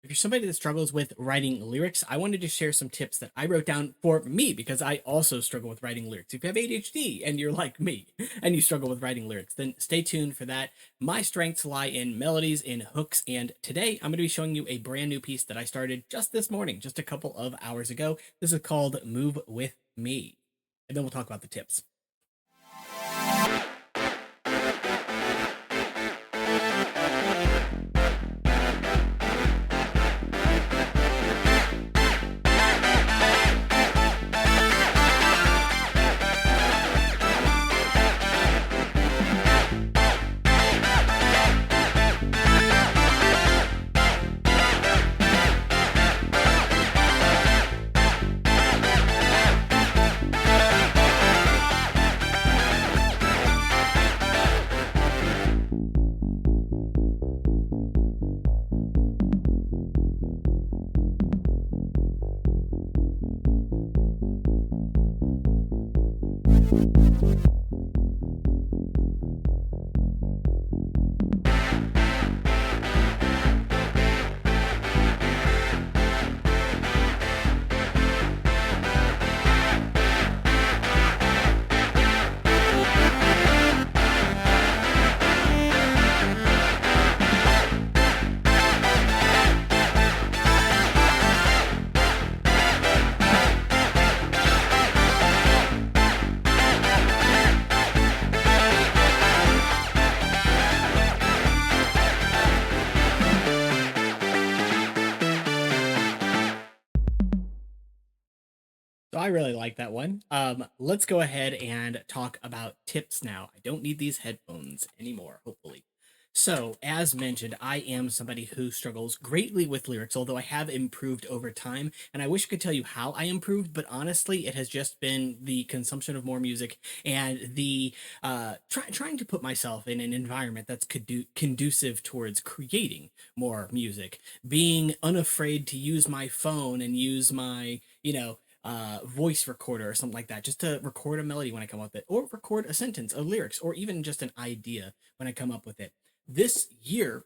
If you're somebody that struggles with writing lyrics, I wanted to share some tips that I wrote down for me because I also struggle with writing lyrics. If you have ADHD and you're like me and you struggle with writing lyrics, then stay tuned for that. My strengths lie in melodies, in hooks, and today I'm going to be showing you a brand new piece that I started just this morning, just a couple of hours ago. This is called Move With Me. And then we'll talk about the tips. So I really like that one. Let's go ahead and talk about tips now. I don't need these headphones anymore, hopefully. So, as mentioned, I am somebody who struggles greatly with lyrics, although I have improved over time. And I wish I could tell you how I improved, but honestly, it has just been the consumption of more music and the trying to put myself in an environment that's conducive towards creating more music, being unafraid to use my phone and use my, voice recorder or something like that, just to record a melody when I come up with it, or record a sentence of lyrics, or even just an idea when I come up with it. This year,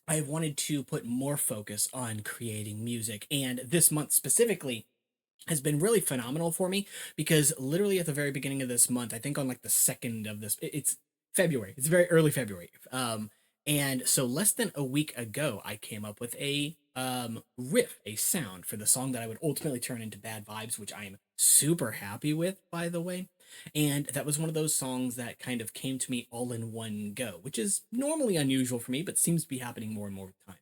I wanted to put more focus on creating music, and this month specifically has been really phenomenal for me because literally at the very beginning of this month, I think on like the second of this, it's February. It's very early February. And so less than a week ago, I came up with a riff, a sound for the song that I would ultimately turn into Bad Vibes, which I am super happy with, by the way. And that was one of those songs that kind of came to me all in one go, which is normally unusual for me, but seems to be happening more and more with time,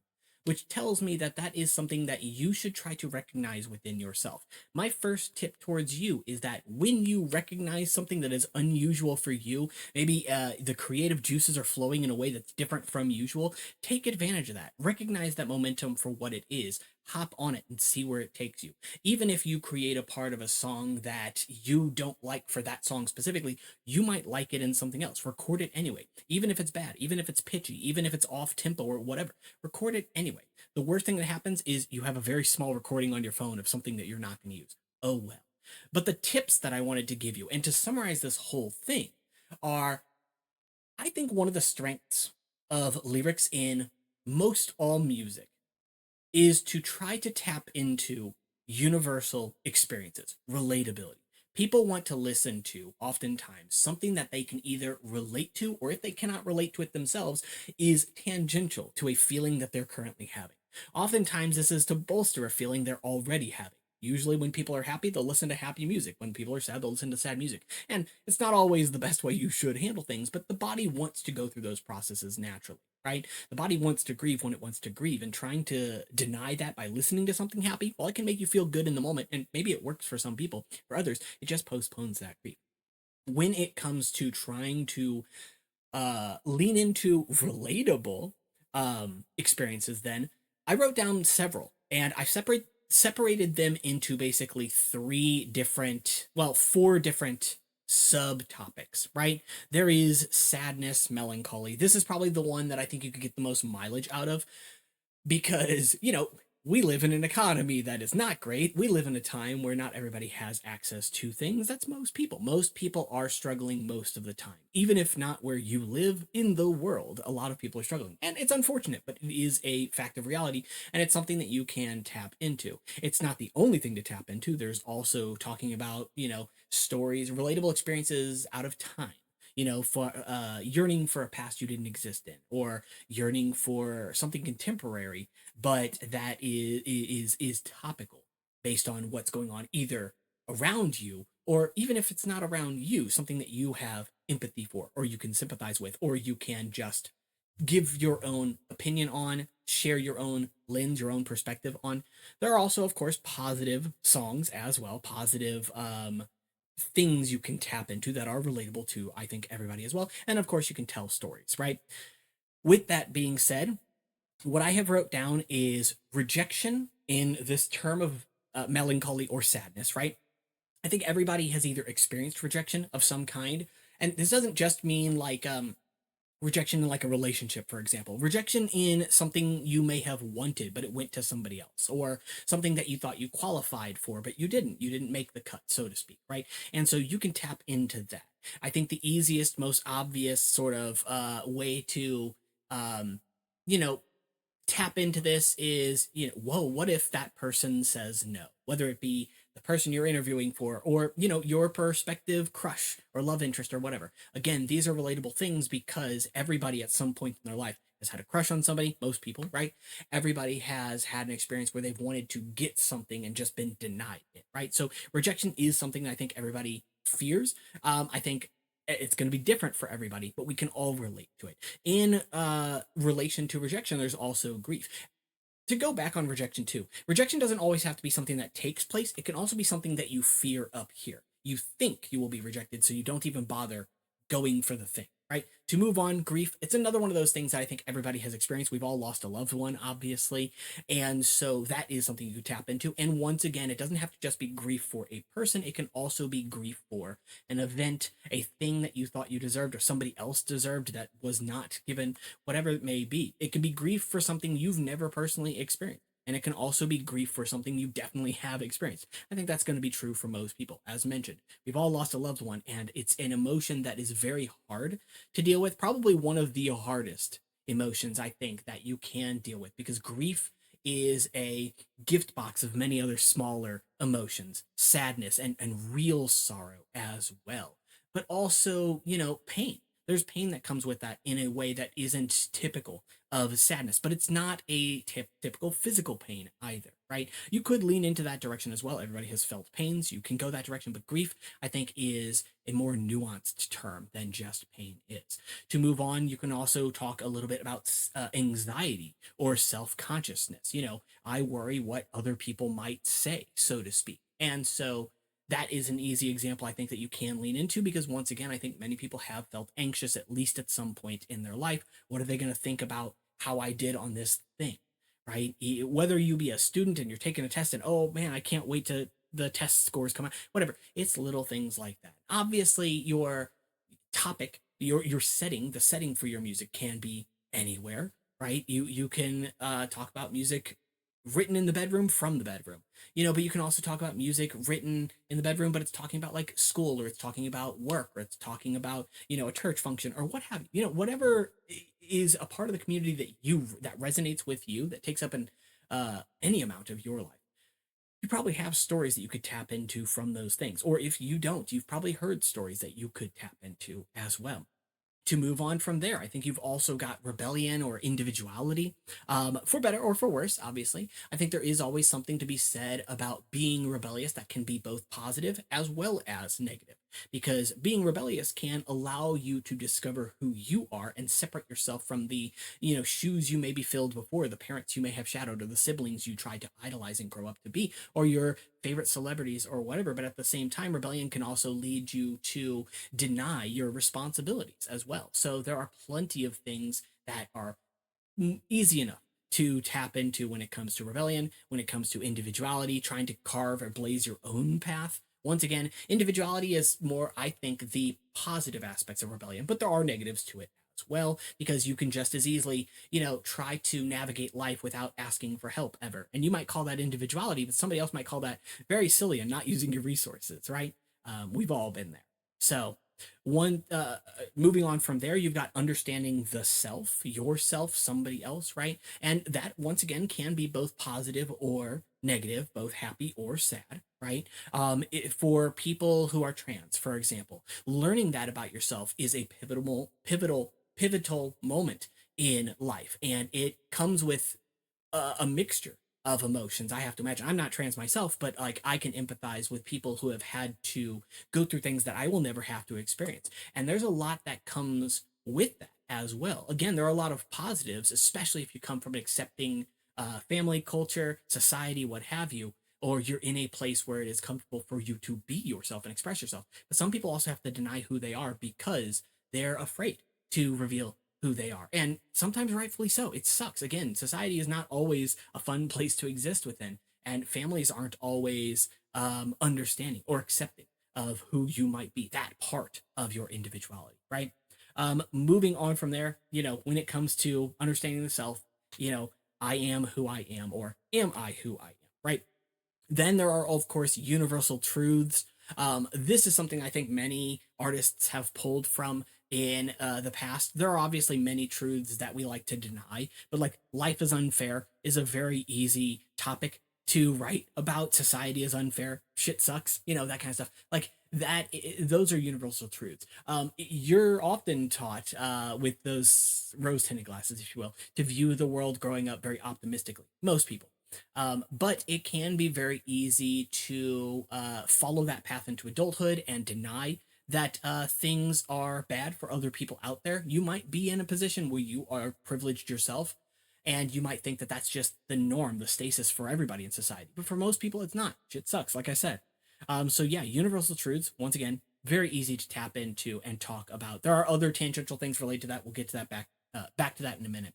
which tells me that that is something that you should try to recognize within yourself. My first tip towards you is that when you recognize something that is unusual for you, maybe the creative juices are flowing in a way that's different from usual, take advantage of that. Recognize that momentum for what it is. Hop on it and see where it takes you. Even if you create a part of a song that you don't like for that song specifically, you might like it in something else. Record it anyway. Even if it's bad, even if it's pitchy, even if it's off tempo or whatever, record it anyway. The worst thing that happens is you have a very small recording on your phone of something that you're not going to use. Oh well. But the tips that I wanted to give you, and to summarize this whole thing, are I think one of the strengths of lyrics in most all music is to try to tap into universal experiences, relatability. People want to listen to, oftentimes, something that they can either relate to, or if they cannot relate to it themselves, is tangential to a feeling that they're currently having. Oftentimes, this is to bolster a feeling they're already having. Usually, when people are happy, they'll listen to happy music. When people are sad, they'll listen to sad music. And it's not always the best way you should handle things, but the body wants to go through those processes naturally, right? The body wants to grieve when it wants to grieve, and trying to deny that by listening to something happy, while it can make you feel good in the moment, and maybe it works for some people, for others, it just postpones that grief. When it comes to trying to lean into relatable experiences, then I wrote down several, and I separated them into basically three different, well, four different subtopics, right? There is sadness, melancholy. This is probably the one that I think you could get the most mileage out of because, we live in an economy that is not great. We live in a time where not everybody has access to things. That's most people. Most people are struggling most of the time. Even if not where you live in the world, a lot of people are struggling. And it's unfortunate, but it is a fact of reality. And it's something that you can tap into. It's not the only thing to tap into. There's also talking about, stories, relatable experiences out of time. For yearning for a past you didn't exist in, or yearning for something contemporary but that is topical based on what's going on either around you, or even if it's not around you, something that you have empathy for or you can sympathize with, or you can just give your own opinion on, share your own lens, your own perspective on. There are also, of course, positive songs as well, positive things you can tap into that are relatable to, I think, everybody as well. And of course, you can tell stories, right? With that being said, what I have wrote down is rejection in this term of melancholy or sadness, right? I think everybody has either experienced rejection of some kind. And this doesn't just mean like rejection in like a relationship, for example. Rejection in something you may have wanted, but it went to somebody else, or something that you thought you qualified for, but you didn't. You didn't make the cut, so to speak, right? And so you can tap into that. I think the easiest, most obvious sort of way to, um, you know, tap into this is, whoa, what if that person says no? Whether it be the person you're interviewing for, or, your prospective crush or love interest or whatever. Again, these are relatable things because everybody at some point in their life has had a crush on somebody, most people, right? Everybody has had an experience where they've wanted to get something and just been denied it, right? So rejection is something that I think everybody fears. I think it's going to be different for everybody, but we can all relate to it. In relation to rejection, there's also grief. To go back on rejection too, rejection doesn't always have to be something that takes place. It can also be something that you fear up here. You think you will be rejected, so you don't even bother going for the thing, right? To move on, grief, it's another one of those things that I think everybody has experienced. We've all lost a loved one, obviously. And so that is something you tap into. And once again, it doesn't have to just be grief for a person, it can also be grief for an event, a thing that you thought you deserved or somebody else deserved that was not given, whatever it may be. It can be grief for something you've never personally experienced. And it can also be grief for something you definitely have experienced. I think that's going to be true for most people. As mentioned, we've all lost a loved one, and it's an emotion that is very hard to deal with. Probably one of the hardest emotions I think that you can deal with, because grief is a gift box of many other smaller emotions, sadness, and real sorrow as well. But also, pain. There's pain that comes with that in a way that isn't typical of sadness, but it's not a typical physical pain either, right? You could lean into that direction as well. Everybody has felt pains. You can go that direction, but grief, I think, is a more nuanced term than just pain is. To move on, you can also talk a little bit about anxiety or self consciousness. I worry what other people might say, so to speak. And so that is an easy example I think that you can lean into, because once again, I think many people have felt anxious at least at some point in their life. What are they going to think about how I did on this thing, right? Whether you be a student and you're taking a test and, oh man, I can't wait to the test scores come out, whatever. It's little things like that. Obviously, your topic, your setting, the setting for your music can be anywhere, right? You can talk about music written in the bedroom from the bedroom, but you can also talk about music written in the bedroom, but it's talking about like school, or it's talking about work, or it's talking about, a church function or what have you, whatever is a part of the community that resonates with you, that takes up an any amount of your life. You probably have stories that you could tap into from those things. Or if you don't, you've probably heard stories that you could tap into as well. To move on from there, I think you've also got rebellion or individuality, for better or for worse, obviously. I think there is always something to be said about being rebellious that can be both positive as well as negative, because being rebellious can allow you to discover who you are and separate yourself from the, shoes you may be filled before, the parents you may have shadowed, or the siblings you tried to idolize and grow up to be, or your favorite celebrities or whatever. But at the same time, rebellion can also lead you to deny your responsibilities as well. So there are plenty of things that are easy enough to tap into when it comes to rebellion, when it comes to individuality, trying to carve or blaze your own path. Once again, individuality is more, I think, the positive aspects of rebellion, but there are negatives to it as well, because you can just as easily, try to navigate life without asking for help ever. And you might call that individuality, but somebody else might call that very silly and not using your resources, right? We've all been there. So, one moving on from there, you've got understanding the self, yourself, somebody else, right? And that once again can be both positive or negative, both happy or sad, right? For people who are trans, for example, learning that about yourself is a pivotal moment in life, and it comes with a mixture of emotions. I have to imagine. I'm not trans myself, but like I can empathize with people who have had to go through things that I will never have to experience. And there's a lot that comes with that as well. Again, there are a lot of positives, especially if you come from an accepting family, culture, society, what have you, or you're in a place where it is comfortable for you to be yourself and express yourself. But some people also have to deny who they are because they're afraid to reveal who they are. And sometimes rightfully so. It sucks. Again, society is not always a fun place to exist within, and families aren't always understanding or accepting of who you might be, that part of your individuality, right? Moving on from there, when it comes to understanding the self, I am who I am, or am I who I am, right? Then there are, of course, universal truths. This is something I think many artists have pulled from in the past. There are obviously many truths that we like to deny, but like life is unfair is a very easy topic to write about. Society is unfair. Shit sucks. That kind of stuff. Like that, those are universal truths. You're often taught with those rose tinted glasses, if you will, to view the world growing up very optimistically. Most people. But it can be very easy to follow that path into adulthood and deny that things are bad for other people out there. You might be in a position where you are privileged yourself, and you might think that that's just the norm, the stasis for everybody in society. But for most people, it's not. Shit sucks, like I said. So yeah, universal truths, once again, very easy to tap into and talk about. There are other tangential things related to that. We'll get to that back to that in a minute.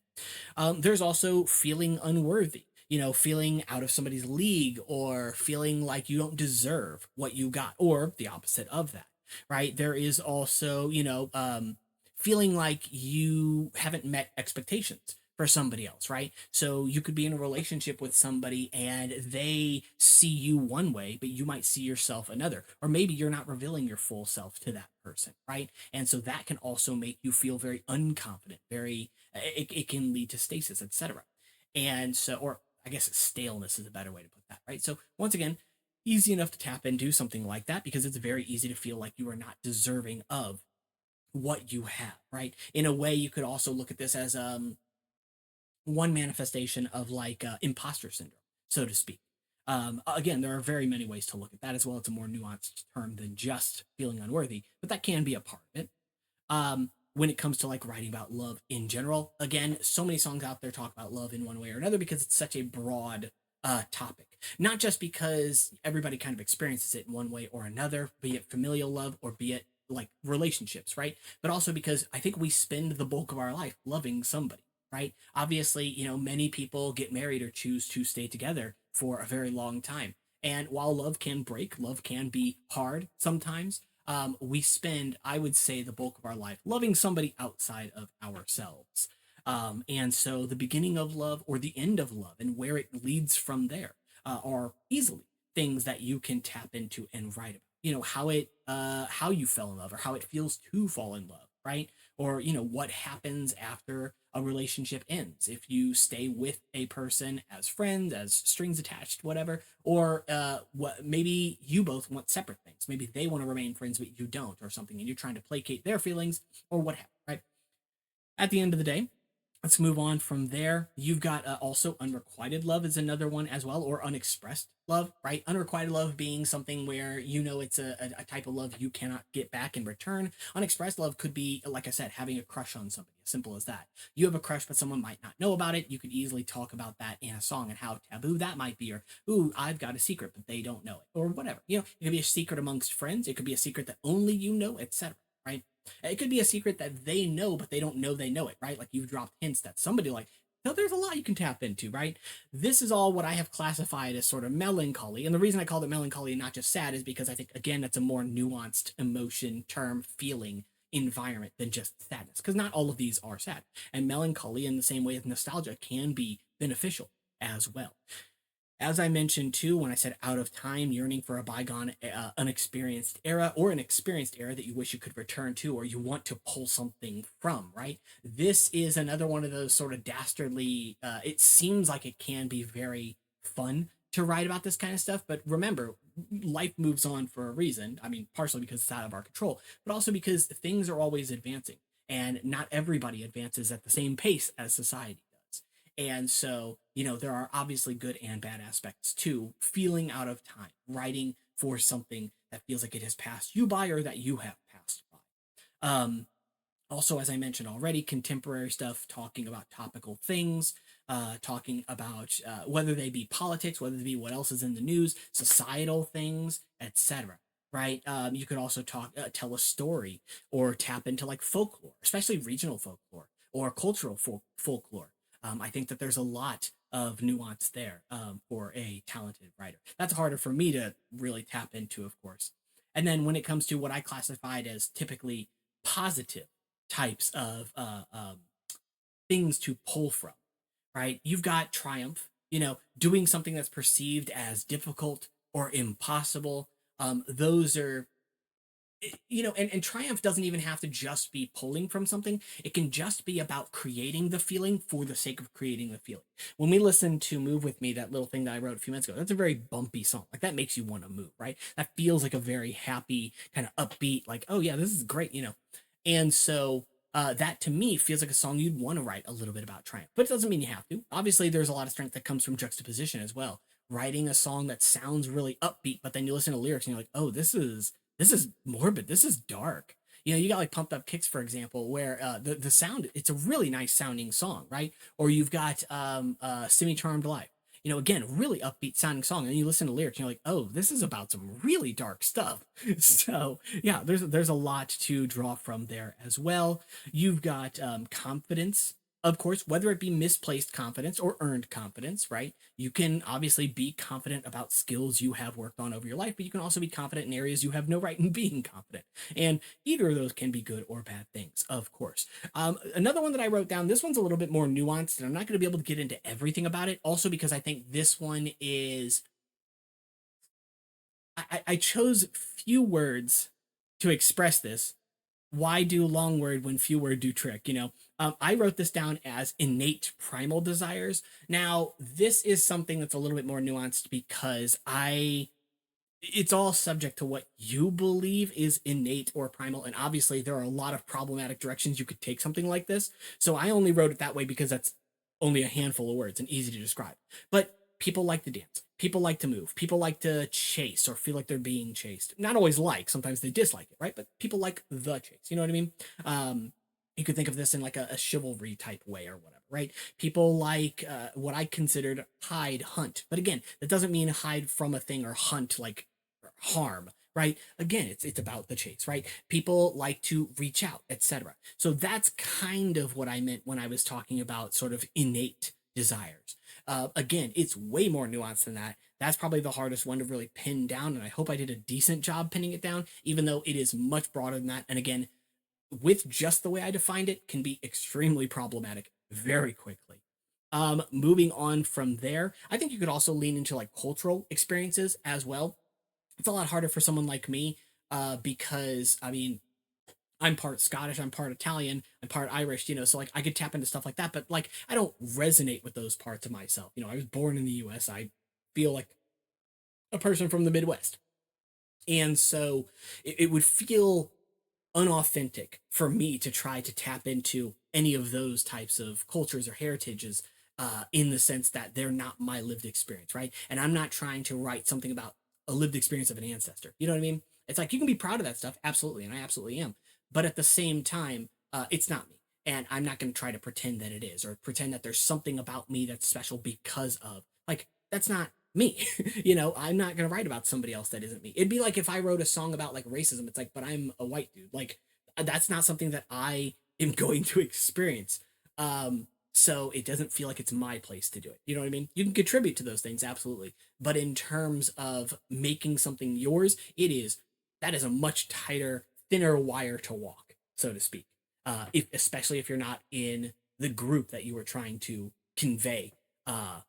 There's also feeling unworthy, feeling out of somebody's league, or feeling like you don't deserve what you got, or the opposite of that, right? There is also, feeling like you haven't met expectations for somebody else, right? So you could be in a relationship with somebody and they see you one way, but you might see yourself another. Or maybe you're not revealing your full self to that person, right? And so that can also make you feel very unconfident, it can lead to stasis, etc. And so, or I guess staleness is a better way to put that, right? So once again, easy enough to tap into something like that because it's very easy to feel like you are not deserving of what you have, right? In a way, you could also look at this as one manifestation of like imposter syndrome, so to speak. Again, there are very many ways to look at that as well. It's a more nuanced term than just feeling unworthy, but that can be a part of it. When it comes to like writing about love in general, again, so many songs out there talk about love in one way or another because it's such a broad topic. Not just because everybody kind of experiences it in one way or another, be it familial love or be it like relationships, right? But also because I think we spend the bulk of our life loving somebody, right? Obviously, many people get married or choose to stay together for a very long time. And while love can break, love can be hard sometimes. We spend, I would say, the bulk of our life loving somebody outside of ourselves. And so the beginning of love or the end of love and where it leads from there are easily things that you can tap into and write about. How you fell in love or how it feels to fall in love, right? Or, what happens after a relationship ends. If you stay with a person as friends, as strings attached, whatever, or what maybe you both want separate things. Maybe they want to remain friends, but you don't, or something, and you're trying to placate their feelings, or what have you, right? At the end of the day, let's move on from there. You've got also unrequited love is another one as well, or unexpressed love, right? Unrequited love being something where it's a type of love you cannot get back in return. Unexpressed love could be, like I said, having a crush on somebody, as simple as that. You have a crush, but someone might not know about it. You could easily talk about that in a song and how taboo that might be, or, ooh, I've got a secret, but they don't know it, or whatever. It could be a secret amongst friends. It could be a secret that only you know, etc., right? It could be a secret that they know, but they don't know they know it, right? Like you've dropped hints that somebody like, no, there's a lot you can tap into, right? This is all what I have classified as sort of melancholy. And the reason I called it melancholy and not just sad is because I think, again, that's a more nuanced emotion, term, feeling environment than just sadness, because not all of these are sad. And melancholy, in the same way as nostalgia, can be beneficial as well. As I mentioned too, when I said out of time, yearning for a bygone, unexperienced era, or an experienced era that you wish you could return to, or you want to pull something from, right? This is another one of those sort of dastardly, it seems like it can be very fun to write about this kind of stuff. But remember, life moves on for a reason. I mean, partially because it's out of our control, but also because things are always advancing, and not everybody advances at the same pace as society does. And so, there are obviously good and bad aspects to feeling out of time, writing for something that feels like it has passed you by or that you have passed by. Also, as I mentioned already, contemporary stuff, talking about topical things, talking about whether they be politics, whether they be what else is in the news, societal things, etc. Right? You could also tell a story, or tap into like folklore, especially regional folklore or cultural folklore. I think that there's a lot of nuance there for a talented writer. That's harder for me to really tap into, of course. And then when it comes to what I classified as typically positive types of things to pull from, right? You've got triumph, doing something that's perceived as difficult or impossible. Those are, and triumph doesn't even have to just be pulling from something. It can just be about creating the feeling for the sake of creating the feeling. When we listen to Move With Me, that little thing that I wrote a few minutes ago, that's a very bumpy song. Like, that makes you want to move, right? That feels like a very happy, kind of upbeat, like, oh yeah, this is great. And so that to me feels like a song you'd want to write a little bit about triumph, but it doesn't mean you have to. Obviously, there's a lot of strength that comes from juxtaposition as well. Writing a song that sounds really upbeat, but then you listen to lyrics and you're like, oh, this is morbid. This is dark. You got like Pumped Up Kicks, for example, where the sound, it's a really nice sounding song, right? Or you've got Semi Charmed Life. Again, really upbeat sounding song, and you listen to lyrics, and you're like, oh, this is about some really dark stuff. So yeah, there's a lot to draw from there as well. You've got confidence, of course, whether it be misplaced confidence or earned confidence, right? You can obviously be confident about skills you have worked on over your life, but you can also be confident in areas you have no right in being confident. And either of those can be good or bad things, of course. Another one that I wrote down, this one's a little bit more nuanced, and I'm not going to be able to get into everything about it, also because I think this one is. I chose few words to express this. Why do long word when few word do trick? I wrote this down as innate primal desires. Now, this is something that's a little bit more nuanced because it's all subject to what you believe is innate or primal. And obviously, there are a lot of problematic directions you could take something like this. So I only wrote it that way because that's only a handful of words and easy to describe. But people like to dance. People like to move. People like to chase or feel like they're being chased. Not always like, sometimes they dislike it, right? But people like the chase. You know what I mean? You could think of this in like a chivalry type way or whatever, right? People like what I considered hide, hunt. But again, that doesn't mean hide from a thing or hunt like harm, right? Again, it's about the chase, right? People like to reach out, etc. So that's kind of what I meant when I was talking about sort of innate desires. Again, it's way more nuanced than that. That's probably the hardest one to really pin down, and I hope I did a decent job pinning it down, even though it is much broader than that. And again, with just the way I defined it, can be extremely problematic very quickly. Moving on from there, I think you could also lean into like cultural experiences as well. It's a lot harder for someone like me because I mean, I'm part Scottish, I'm part Italian, I'm part Irish, so like I could tap into stuff like that, but like I don't resonate with those parts of myself. I was born in the US. I feel like a person from the Midwest. And so it would feel unauthentic for me to try to tap into any of those types of cultures or heritages in the sense that they're not my lived experience, right? And I'm not trying to write something about a lived experience of an ancestor. You know what I mean? It's like you can be proud of that stuff, absolutely, and I absolutely am. But at the same time, it's not me. And I'm not going to try to pretend that it is or pretend that there's something about me that's special because of. Like, that's not me. I'm not going to write about somebody else that isn't me. It'd be like if I wrote a song about like racism. It's like, but I'm a white dude. Like, that's not something that I am going to experience. So it doesn't feel like it's my place to do it. You know what I mean? You can contribute to those things, absolutely. But in terms of making something yours, that is a much tighter, thinner wire to walk. so to speak. If especially if you're not in the group that you are trying to convey uh,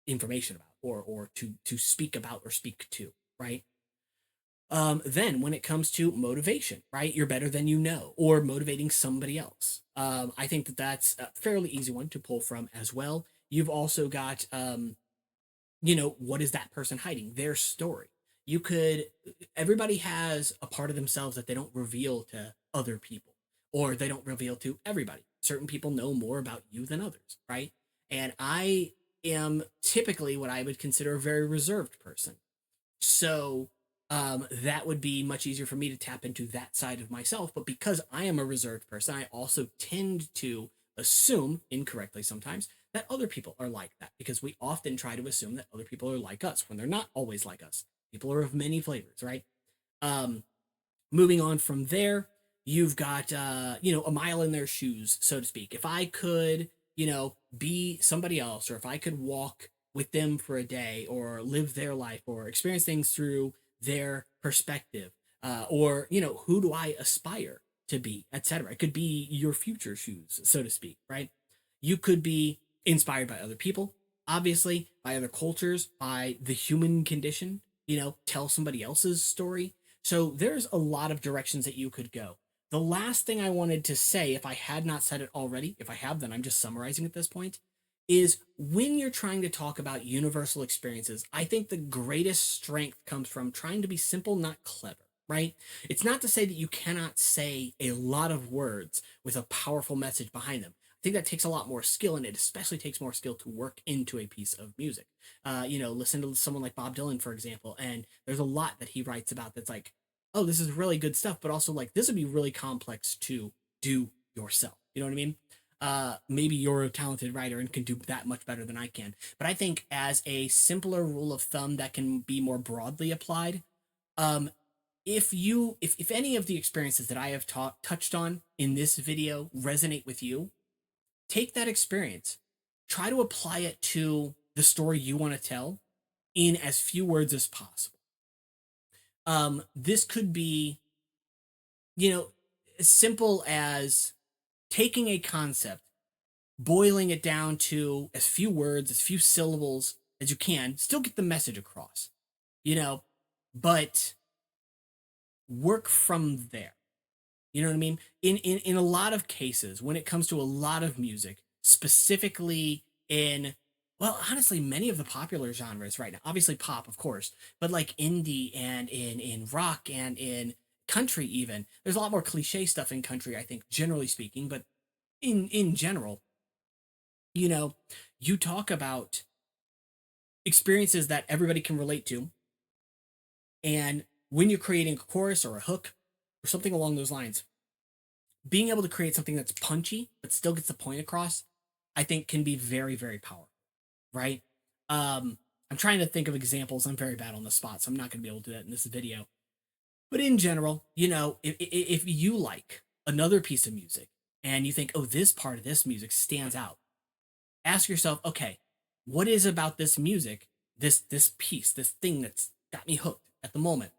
information about, or to speak about or speak to, right? Then when it comes to motivation, right? You're better than you know, or motivating somebody else. I think that that's a fairly easy one to pull from as well. You've also got, what is that person hiding? Their story. You could, everybody has a part of themselves that they don't reveal to other people, or they don't reveal to everybody. Certain people know more about you than others, right? And I am typically what I would consider a very reserved person. So that would be much easier for me to tap into that side of myself. But because I am a reserved person, I also tend to assume, incorrectly sometimes, that other people are like that, because we often try to assume that other people are like us when they're not always like us. People are of many flavors, right? Um, Moving on from there, you've got a mile in their shoes, so to speak. If I could, be somebody else, or if I could walk with them for a day, or live their life, or experience things through their perspective, or who do I aspire to be, etc. It could be your future shoes, so to speak, right? You could be inspired by other people, obviously, by other cultures, by the human condition. Tell somebody else's story. So there's a lot of directions that you could go. The last thing I wanted to say, if I had not said it already, if I have, then I'm just summarizing at this point, is when you're trying to talk about universal experiences, I think the greatest strength comes from trying to be simple, not clever, right? It's not to say that you cannot say a lot of words with a powerful message behind them. I think that takes a lot more skill, and it especially takes more skill to work into a piece of music. Listen to someone like Bob Dylan, for example, and there's a lot that he writes about that's like, oh, this is really good stuff, but also like this would be really complex to do yourself. You know what I mean? Maybe you're a talented writer and can do that much better than I can. But I think as a simpler rule of thumb that can be more broadly applied, um, if any of the experiences that I have touched on in this video resonate with you, take that experience, try to apply it to the story you want to tell in as few words as possible. This could be, as simple as taking a concept, boiling it down to as few words, as few syllables as you can, still get the message across, you know, but work from there. You know what I mean? In a lot of cases, when it comes to a lot of music, specifically in, well, honestly, many of the popular genres right now, obviously pop, of course, but like indie and in rock and in country even, there's a lot more cliche stuff in country, I think, generally speaking, but in general, you know, you talk about experiences that everybody can relate to, and when you're creating a chorus or a hook or something along those lines, being able to create something that's punchy but still gets the point across, I think can be very, very powerful, right? I'm trying to think of examples. I'm very bad on the spot, so I'm not going to be able to do that in this video. But in general, if you like another piece of music and you think, oh, this part of this music stands out, ask yourself, okay, what is about this music, this piece, this thing that's got me hooked at the moment,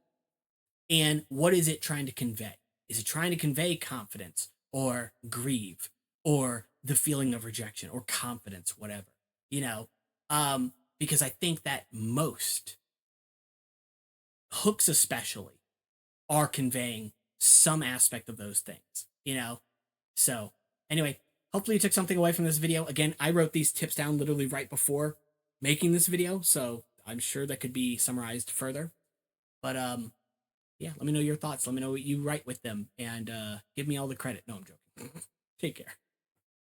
and what is it trying to convey? Is it trying to convey confidence, or grieve, or the feeling of rejection, or confidence, whatever? You know, because I think that most hooks, especially, are conveying some aspect of those things. So anyway, hopefully you took something away from this video. Again, I wrote these tips down literally right before making this video, so I'm sure that could be summarized further. But yeah, let me know your thoughts. Let me know what you write with them, and give me all the credit. No, I'm joking. Take care.